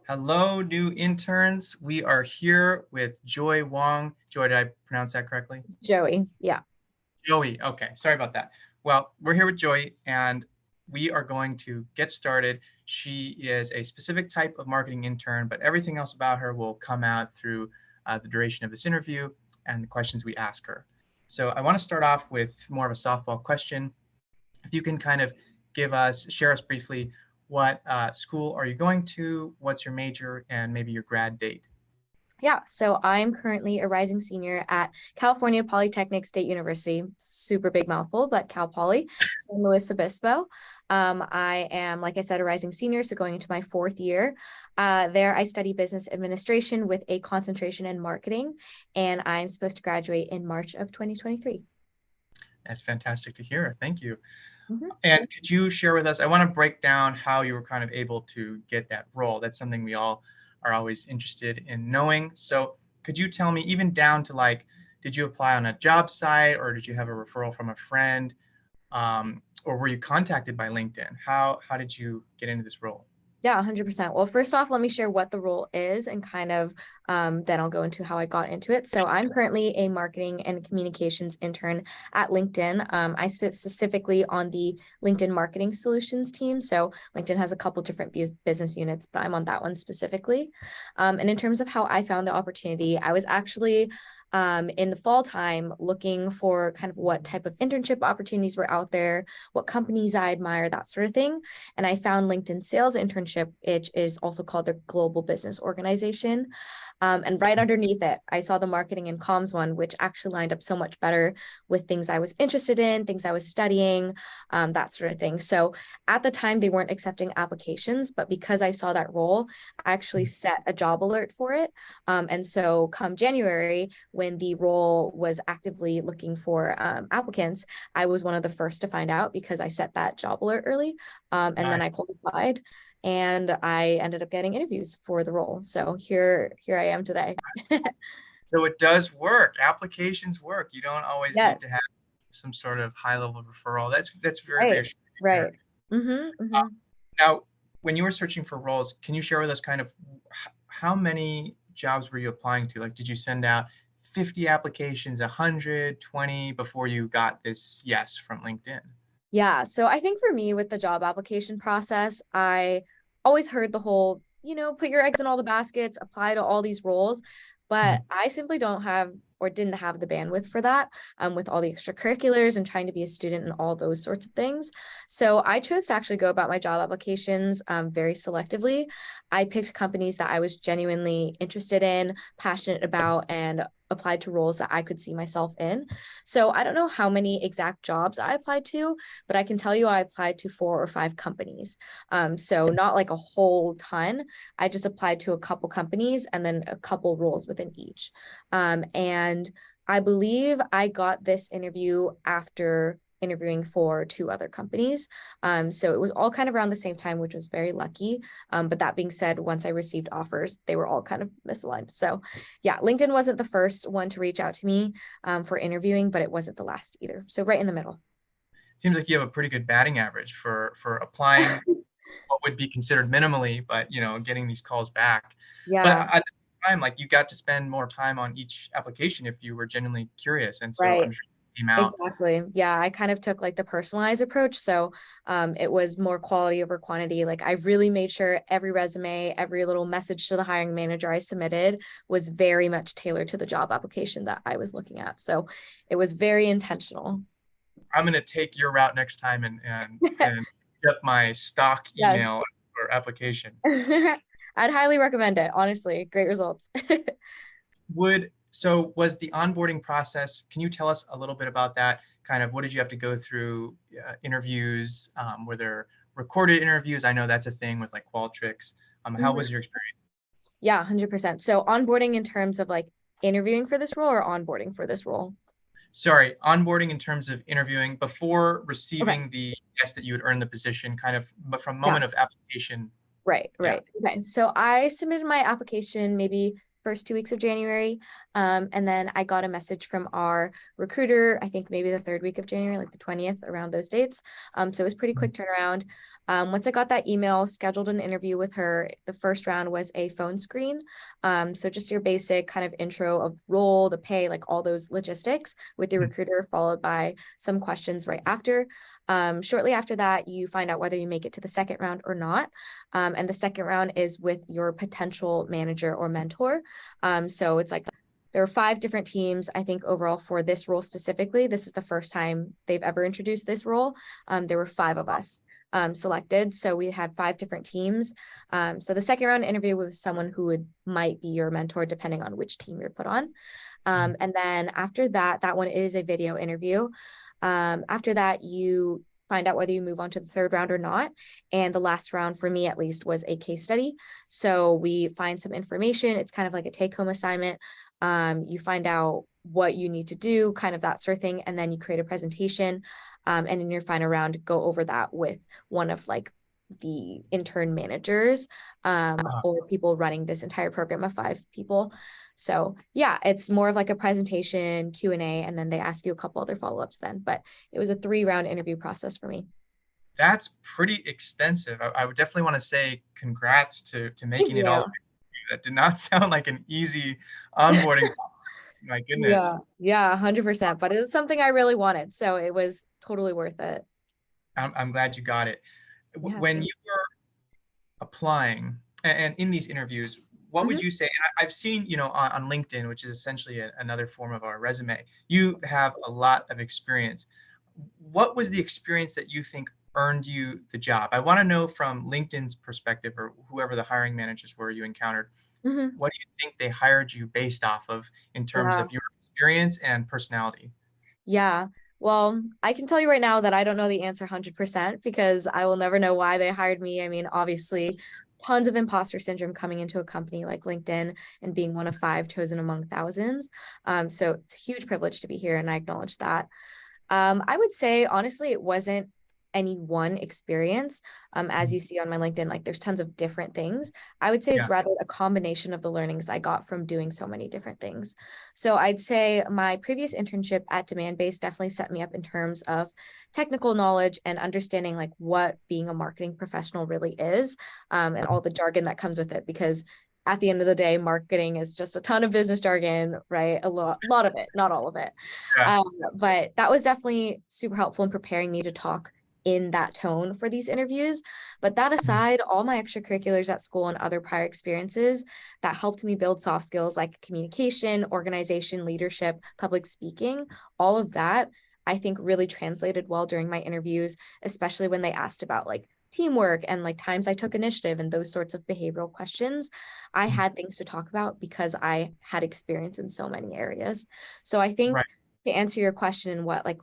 Hello, new interns. We are here with Joy Wong. Joy, did I pronounce that correctly? Joey. Yeah. Joey. Okay, sorry about that. Well, we're here with Joy, and we are going to get started. She is a specific type of marketing intern, but everything else about her will come out through the duration of this interview and the questions we ask her. So I want to start off with more of a softball question. If you can kind of share us briefly, what school are you going to, what's your major, and maybe your grad date? Yeah. So I'm currently a rising senior at California Polytechnic State University. Super big mouthful, but Cal Poly, San Luis Obispo. I am, like I said, a rising senior, so going into my fourth year. There, I study business administration with a concentration in marketing, and I'm supposed to graduate in March of 2023. That's fantastic to hear. Thank you. Mhm. And could you share with us? I want to break down how you were kind of able to get that role. That's something we all are always interested in knowing. So could you tell me, even down to like, did you apply on a job site or did you have a referral from a friend? Or were you contacted by LinkedIn? How did you get into this role? Yeah, 100%. Well, first off, let me share what the role is and kind of then I'll go into how I got into it. So, I'm currently a marketing and communications intern at LinkedIn. I sit specifically on the LinkedIn marketing solutions team. So, LinkedIn has a couple different business units, but I'm on that one specifically. And in terms of how I found the opportunity, I was actually in the fall time looking for kind of what type of internship opportunities were out there, what companies I admire, that sort of thing. And I found LinkedIn sales internship, which is also called the Global Business Organization. And right underneath it, I saw the marketing and comms one, which actually lined up so much better with things I was interested in, things I was studying, that sort of thing. So at the time, they weren't accepting applications, but because I saw that role, I actually set a job alert for it. And so come January, when the role was actively looking for applicants, I was one of the first to find out because I set that job alert early. And then Nice. I qualified and I ended up getting interviews for the role. So here I am today. So it does work. Applications work. You don't always need Yes, to have some sort of high level referral. That's very right, reassuring to hear. right. Mm-hmm. Now, when you were searching for roles, can you share with us kind of how many jobs were you applying to? Like, did you send out 50 applications, 100, 20 before you got this yes from LinkedIn? Yeah. So I think for me with the job application process, I always heard the whole, put your eggs in all the baskets, apply to all these roles. But I simply don't have or didn't have the bandwidth for that with all the extracurriculars and trying to be a student and all those sorts of things. So I chose to actually go about my job applications very selectively. I picked companies that I was genuinely interested in, passionate about, and applied to roles that I could see myself in. So I don't know how many exact jobs I applied to, but I can tell you I applied to 4 or 5 companies. So not like a whole ton. I just applied to a couple companies and then a couple roles within each. And I believe I got this interview after interviewing for 2 other companies. So it was all kind of around the same time, which was very lucky. But that being said, once I received offers, they were all kind of misaligned. So yeah, LinkedIn wasn't the first one to reach out to me for interviewing, but it wasn't the last either. So right in the middle. Seems like you have a pretty good batting average for applying what would be considered minimally, but getting these calls back. But Yeah, at the same time, like you got to spend more time on each application if you were genuinely curious, and so I'm right. sure you came out. Exactly. Yeah, I kind of took like the personalized approach. So it was more quality over quantity. Like I really made sure every resume, every little message to the hiring manager I submitted was very much tailored to the job application that I was looking at. So it was very intentional. I'm going to take your route next time and get my stock email Yes. or application. I'd highly recommend it. Honestly, great results. So was the onboarding process? Can you tell us a little bit about that? Kind of what did you have to go through? Interviews? Were there recorded interviews? I know that's a thing with like Qualtrics. How Mhm. was your experience? Yeah, 100%. So onboarding in terms of like interviewing for this role or onboarding for this role? Sorry, onboarding in terms of interviewing before Okay. receiving the yes that you would earn the position, kind of, but from Yeah. moment of application. Right, Yeah. right. Okay. So I submitted my application maybe first 2 weeks of January. And then I got a message from our recruiter, I think maybe the third week of January, like the 20th, around those dates. So it was pretty quick turnaround. Once I got that email, scheduled an interview with her. The first round was a phone screen. So just your basic kind of intro of role, the pay, like all those logistics with the recruiter, followed by some questions right after. Shortly after that, you find out whether you make it to the second round or not. And the second round is with your potential manager or mentor. So it's like there are 5 different teams, I think, overall for this role specifically. This is the first time they've ever introduced this role. There were 5 of us selected. So we had 5 different teams. So the second round interview was someone who might be your mentor, depending on which team you're put on. And then after that, that one is a video interview. After that, you find out whether you move on to the third round or not. And the last round, for me at least, was a case study. So we find some information. It's kind of like a take-home assignment. You find out what you need to do, kind of that sort of thing. And then you create a presentation. And in your final round, go over that with one of like the intern managers or people running this entire program of 5 people. So yeah, it's more of like a presentation, Q&A, and then they ask you a couple other follow-ups then. But it was a 3-round interview process for me. That's pretty extensive. I would definitely want to say congrats to Thank making it all you. the way through. That did not sound like an easy onboarding. My goodness. Yeah, 100%. But it was something I really wanted. So it was totally worth it. I'm glad you got it. Yeah, When thank you were applying and in these interviews, what you. would you say? And I've seen, on LinkedIn, which is essentially another form of our resume, you have a lot of experience. What was the experience that you think earned you the job? I want to know from LinkedIn's perspective, or whoever the hiring managers were you encountered, Mhm. what do you think they hired you based off of in terms Yeah. of your experience and personality? Yeah. Well, I can tell you right now that I don't know the answer 100% because I will never know why they hired me. I mean, obviously, tons of imposter syndrome coming into a company like LinkedIn and being one of 5 chosen among thousands. So it's a huge privilege to be here, and I acknowledge that. I would say, honestly, it wasn't any one experience. As Mhm. you see on my LinkedIn, like there's tons of different things. I would say Yeah. it's rather a combination of the learnings I got from doing so many different things. So I'd say my previous internship at Demand Base definitely set me up in terms of technical knowledge and understanding like what being a marketing professional really is, and all the jargon that comes with it. Because at the end of the day, marketing is just a ton of business jargon, right? A lot of it, not all of it. Yeah. Um, but that was definitely super helpful in preparing me to talk in that tone for these interviews. But that Mhm. aside, all my extracurriculars at school and other prior experiences that helped me build soft skills like communication, organization, leadership, public speaking, all of that, I think really translated well during my interviews, especially when they asked about like teamwork and like times I took initiative and those sorts of behavioral questions. I Mhm. had things to talk about because I had experience in so many areas. So I think Right. to answer your question and what like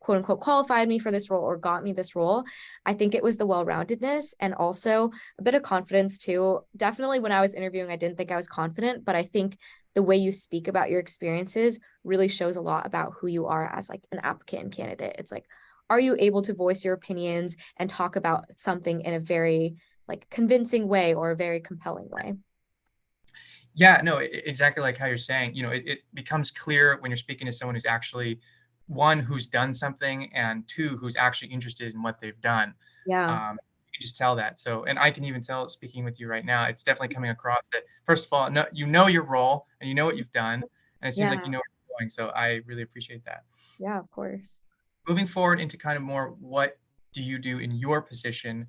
quote unquote qualified me for this role or got me this role, I think it was the well-roundedness and also a bit of confidence too. Definitely when I was interviewing, I didn't think I was confident, but I think the way you speak about your experiences really shows a lot about who you are as like an applicant and candidate. It's like, are you able to voice your opinions and talk about something in a very like convincing way or a very compelling way? Yeah, no, exactly like how you're saying, it becomes clear when you're speaking to someone who's actually, one, who's done something, and two, who's actually interested in what they've done. Yeah. You can just tell that. So, and I can even tell speaking with you right now, it's definitely coming across that, first of all, no, you know your role and you know what you've done, and it seems like Yeah. you know where you're going. So I really appreciate that. Yeah, of course. Moving forward into kind of more, what do you do in your position?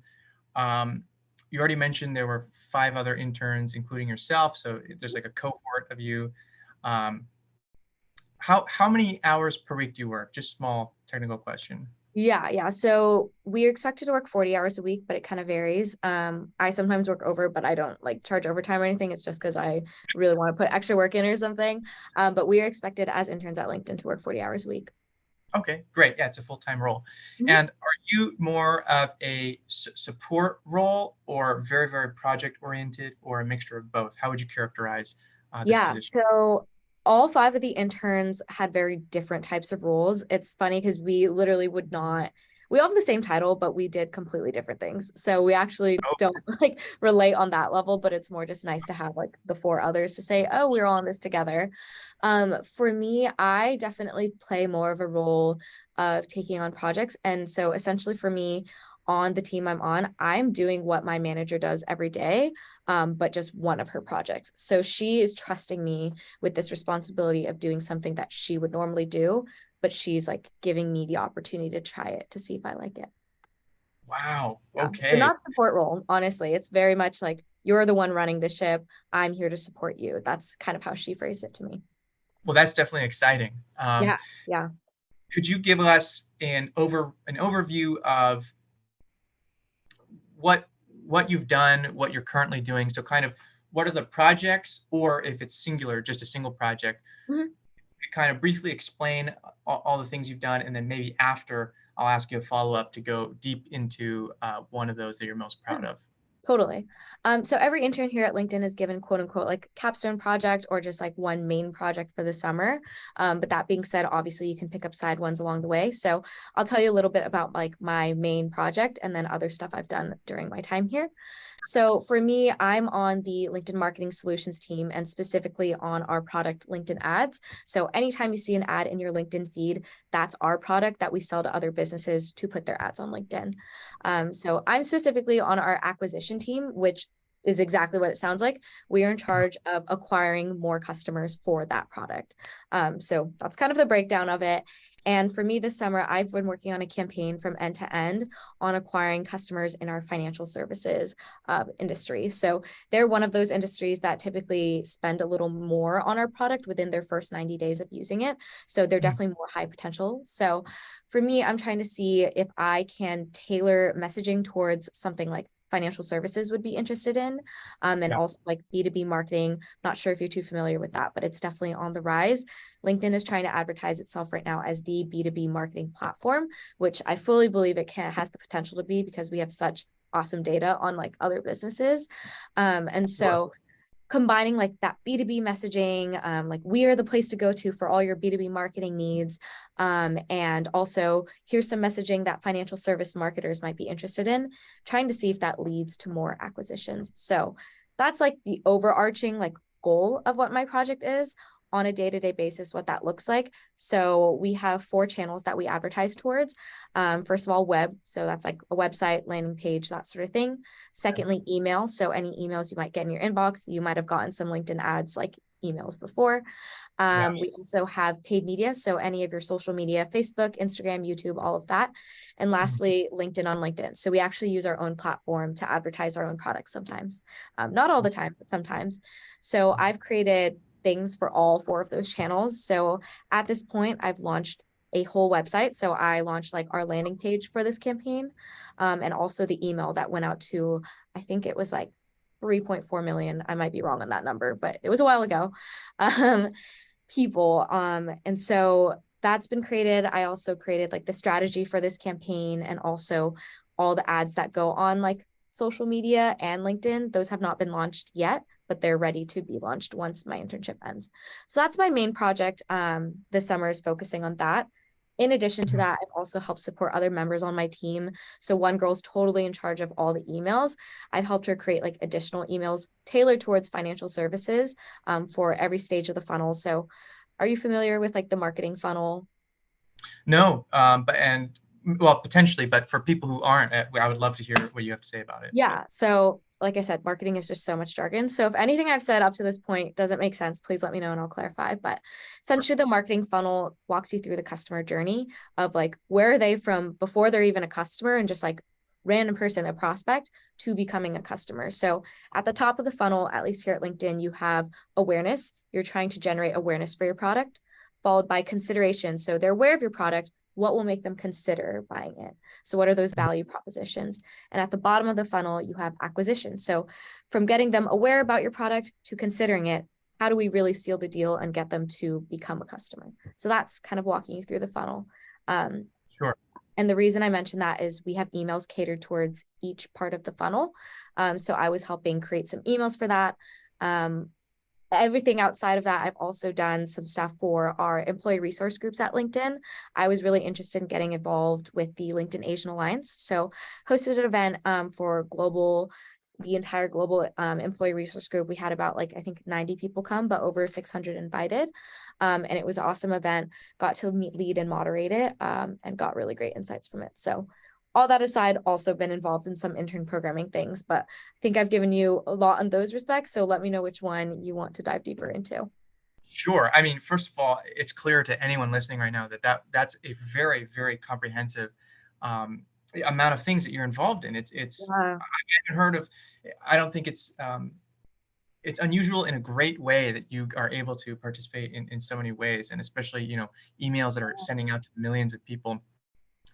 Um, you already mentioned there were 5 other interns, including yourself. So there's like a cohort of you. Um, how many hours per week do you work? Just small technical question. Yeah. So we're expected to work 40 hours a week, but it kind of varies. I sometimes work over, but I don't like charge overtime or anything. It's just because I really want to put extra work in or something. But we are expected as interns at LinkedIn to work 40 hours a week. Okay, great. Yeah, it's a full-time role. Mhm. And are you more of a support role, or very, very project oriented, or a mixture of both? How would you characterize this Yeah. position? So all 5 of the interns had very different types of roles. It's funny because we literally would not We all have the same title, but we did completely different things. So we actually don't like relate on that level, but it's more just nice to have like the four others to say, oh, we're all in this together. For me, I definitely play more of a role of taking on projects. And so essentially for me, on the team I'm on, I'm doing what my manager does every day, but just one of her projects. So she is trusting me with this responsibility of doing something that she would normally do, but she's like giving me the opportunity to try it to see if I like it. Wow. Yeah. So Okay. not support role, honestly. It's very much like you're the one running the ship. I'm here to support you. That's kind of how she phrased it to me. Well, that's definitely exciting. Yeah. Yeah. Could you give us an overview of what what you've done, what you're currently doing? So kind of what are the projects, or if it's singular, just a single project, Mhm. you could kind of briefly explain all the things you've done, and then maybe after I'll ask you a follow up to go deep into one of those that you're most Yeah. proud of. Totally. So every intern here at LinkedIn is given quote unquote like capstone project or just like one main project for the summer. But that being said, obviously you can pick up side ones along the way. So I'll tell you a little bit about like my main project and then other stuff I've done during my time here. So for me, I'm on the LinkedIn marketing solutions team and specifically on our product LinkedIn ads. So anytime you see an ad in your LinkedIn feed, that's our product that we sell to other businesses to put their ads on LinkedIn. So I'm specifically on our acquisition team, which is exactly what it sounds like. We are in charge of acquiring more customers for that product. So that's kind of the breakdown of it. And for me this summer, I've been working on a campaign from end to end on acquiring customers in our financial services industry. So they're one of those industries that typically spend a little more on our product within their first 90 days of using it. So they're Mm. definitely more high potential. So for me, I'm trying to see if I can tailor messaging towards something like financial services would be interested in, and Yeah. also like B2B marketing. Not sure if you're too familiar with that, but it's definitely on the rise. LinkedIn is trying to advertise itself right now as the B2B marketing platform, which I fully believe it has the potential to be because we have such awesome data on like other businesses. And Sure. so combining like that B2B messaging, like we are the place to go to for all your B2B marketing needs. And also here's some messaging that financial service marketers might be interested in, trying to see if that leads to more acquisitions. So that's like the overarching like goal of what my project is on a day-to-day basis, what that looks like. So we have 4 channels that we advertise towards. First of all, web. So that's like a website, landing page, that sort of thing. Secondly, email. So any emails you might get in your inbox, you might have gotten some LinkedIn ads like emails before. Yeah. We also have paid media. So any of your social media, Facebook, Instagram, YouTube, all of that. And Mhm. lastly, LinkedIn on LinkedIn. So we actually use our own platform to advertise our own products sometimes. Not all the time, but sometimes. So I've created things for all 4 of those channels. So at this point, I've launched a whole website. So I launched like our landing page for this campaign, and also the email that went out to, I think it was like 3.4 million. I might be wrong on that number, but it was a while ago. Um, People. And so that's been created. I also created like the strategy for this campaign and also all the ads that go on like social media and LinkedIn. Those have not been launched yet, but they're ready to be launched once my internship ends. So that's my main project. This summer is focusing on that. In addition to Mhm. that, I've also helped support other members on my team. So one girl's totally in charge of all the emails. I've helped her create like additional emails tailored towards financial services, for every stage of the funnel. So are you familiar with like the marketing funnel? No, but and well, potentially, but for people who aren't, I would love to hear what you have to say about it. Yeah. So, like I said, marketing is just so much jargon. So, if anything I've said up to this point doesn't make sense, please let me know and I'll clarify. But essentially, the marketing funnel walks you through the customer journey of like where are they from before they're even a customer and just like random person, a prospect, to becoming a customer. So, at the top of the funnel, at least here at LinkedIn, you have awareness. You're trying to generate awareness for your product, followed by consideration. So, they're aware of your product. What will make them consider buying it? So, what are those value propositions? And at the bottom of the funnel, you have acquisition. So from getting them aware about your product to considering it, how do we really seal the deal and get them to become a customer? So that's kind of walking you through the funnel. Um, Sure. and the reason I mentioned that is we have emails catered towards each part of the funnel. So I was helping create some emails for that. Um, everything outside of that, I've also done some stuff for our employee resource groups at LinkedIn. I was really interested in getting involved with the LinkedIn Asian Alliance. So hosted an event for the entire global employee resource group. We had about like, I think 90 people come, but over 600 invited. And it was an awesome event, got to lead and moderate it, and got really great insights from it. So all that aside, also been involved in some intern programming things, but I think I've given you a lot on those respects. So let me know which one you want to dive deeper into. Sure. I mean, first of all, it's clear to anyone listening right now that that's a very, very comprehensive um, amount of things that you're involved in. It's Yeah. I haven't heard of. I don't think it's unusual in a great way that you are able to participate in so many ways, and especially emails that are sending out to millions of people.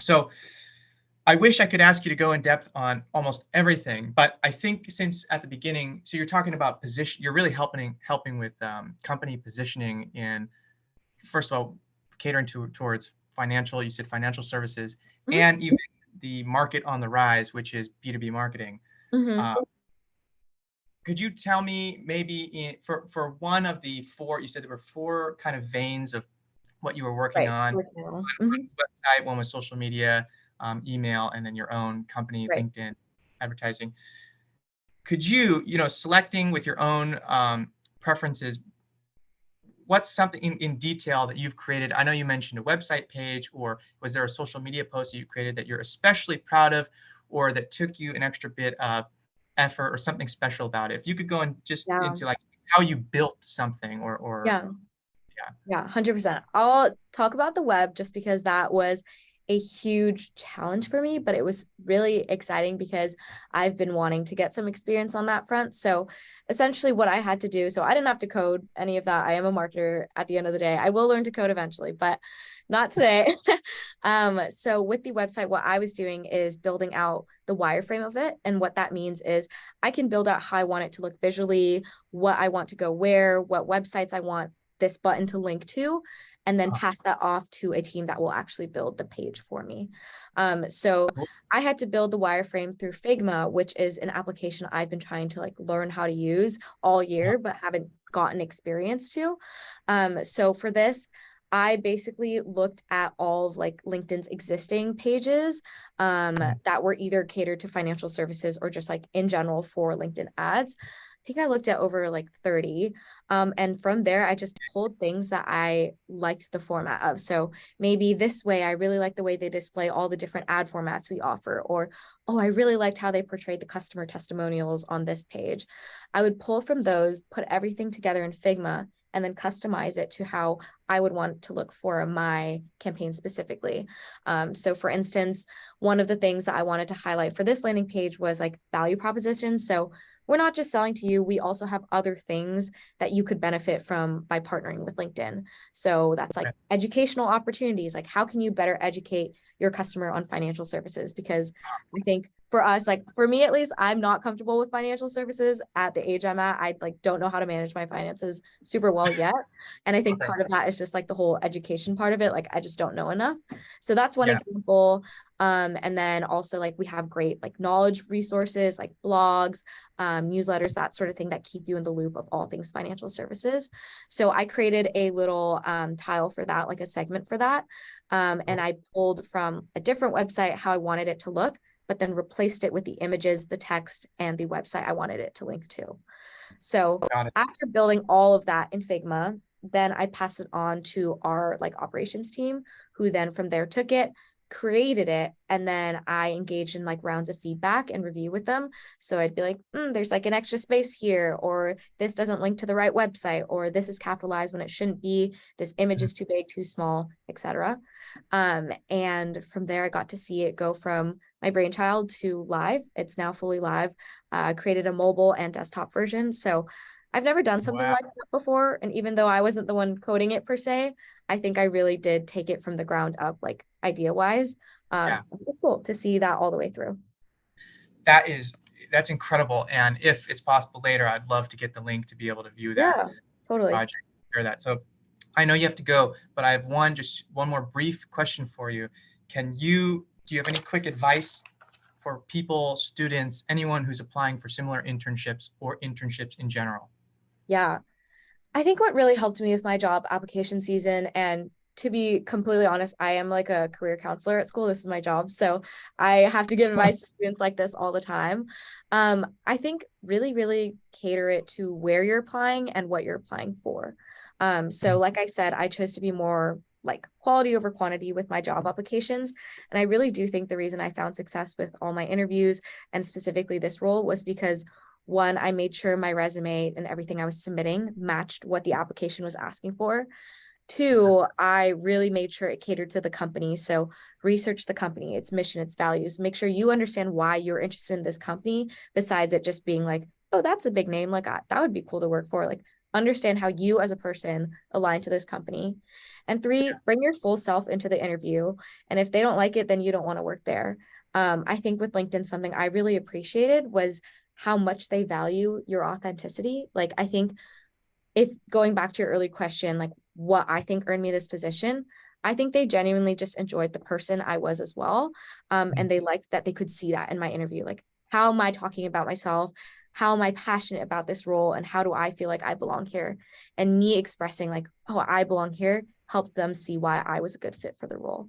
So I wish I could ask you to go in depth on almost everything, but I think since at the beginning, so you're talking about position, you're really helping with company positioning in, first of all, catering towards financial, you said financial services, Mhm. and even the market on the rise, which is B2B marketing. Mhm. Uh, could you tell me maybe for one of the four, you said there were four kind of veins of what you were working Right. on. Four channels. One website, one was social media, email, and then your own company, Right. LinkedIn advertising. Could you, selecting with your own preferences, what's something in detail that you've created? I know you mentioned a website page, or was there a social media post that you created that you're especially proud of, or that took you an extra bit of effort or something special about it? If you could go in just Yeah. into like how you built something or Yeah. yeah. Yeah, 100%. I'll talk about the web just because that was a huge challenge for me, but it was really exciting because I've been wanting to get some experience on that front. So essentially what I had to do, so I didn't have to code any of that. I am a marketer at the end of the day. I will learn to code eventually, but not today. So with the website, what I was doing is building out the wireframe of it. And what that means is I can build out how I want it to look visually, what I want to go where, what websites I want this button to link to, and then pass that off to a team that will actually build the page for me. So Cool. I had to build the wireframe through Figma, which is an application I've been trying to like learn how to use all year, but haven't gotten experience to. So for this, I basically looked at all of like LinkedIn's existing pages that were either catered to financial services or just like in general for LinkedIn ads. I think I looked at over like 30. And from there, I just pulled things that I liked the format of. So maybe this way, I really like the way they display all the different ad formats we offer, or, oh, I really liked how they portrayed the customer testimonials on this page. I would pull from those, put everything together in Figma, and then customize it to how I would want to look for my campaign specifically. So for instance, one of the things that I wanted to highlight for this landing page was like value proposition. So we're not just selling to you, we also have other things that you could benefit from by partnering with LinkedIn. So that's like Okay. educational opportunities, like how can you better educate your customer on financial services? Because I think for us, like for me at least, I'm not comfortable with financial services at the age I'm at. I like don't know how to manage my finances super well yet. And I think Okay. part of that is just like the whole education part of it. Like I just don't know enough. So that's one Yeah. example. And then also like we have great like knowledge resources like blogs, newsletters, that sort of thing that keep you in the loop of all things financial services. So I created a little tile for that, like a segment for that. And I pulled from a different website how I wanted it to look, but then replaced it with the images, the text, and the website I wanted it to link to. So Got it. after building all of that in Figma, then I passed it on to our like operations team, who then from there took it, created it, and then I engaged in like rounds of feedback and review with them. So I'd be like, there's like an extra space here, or this doesn't link to the right website, or this is capitalized when it shouldn't be, this image Mhm. is too big, too small, etc. And from there, I got to see it go from my brainchild to live. It's now fully live. Created a mobile and desktop version. So I've never done something Wow. like that before. And even though I wasn't the one coding it per se, I think I really did take it from the ground up, like idea wise. Yeah. It's cool to see that all the way through. That is that's incredible. And if it's possible later, I'd love to get the link to be able to view that Yeah, totally. project, share that. So I know you have to go, but I have one more brief question for you. Do you have any quick advice for people, students, anyone who's applying for similar internships or internships in general? Yeah. I think what really helped me with my job application season, and to be completely honest, I am like a career counselor at school. This is my job. So I have to give advice to students like this all the time. I think really, really cater it to where you're applying and what you're applying for. So like I said, I chose to be more like quality over quantity with my job applications. And I really do think the reason I found success with all my interviews and specifically this role was because one, I made sure my resume and everything I was submitting matched what the application was asking for. Two, I really made sure it catered to the company. So research the company, its mission, its values. Make sure you understand why you're interested in this company, besides it just being like, oh, that's a big name. Like that would be cool to work for. Like understand how you as a person align to this company. And three, bring your full self into the interview. And if they don't like it, then you don't want to work there. I think with LinkedIn, something I really appreciated was how much they value your authenticity. Like I think if going back to your early question, like what I think earned me this position, I think they genuinely just enjoyed the person I was as well. And they liked that they could see that in my interview. Like, how am I talking about myself? How am I passionate about this role? And how do I feel like I belong here? And me expressing, like, oh, I belong here, helped them see why I was a good fit for the role.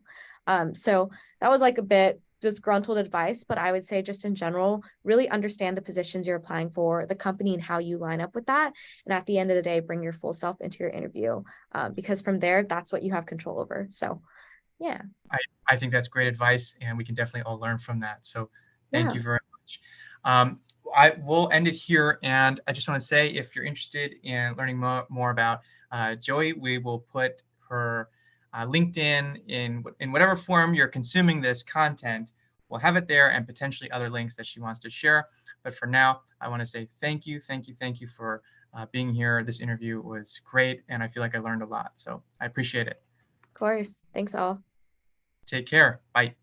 So that was like a bit disgruntled advice, but I would say just in general, really understand the positions you're applying for, the company, and how you line up with that. And at the end of the day, bring your full self into your interview, because from there, that's what you have control over. So, yeah. I, I think that's great advice, and we can definitely all learn from that. So thank Yeah. you very much. I will end it here, and I just want to say, if you're interested in learning more about Joie, we will put her LinkedIn in whatever form you're consuming this content. We'll have it there, and potentially other links that she wants to share. But for now, I want to say thank you, thank you, thank you for being here. This interview was great, and I feel like I learned a lot. So I appreciate it. Of course. Thanks all. Take care. Bye.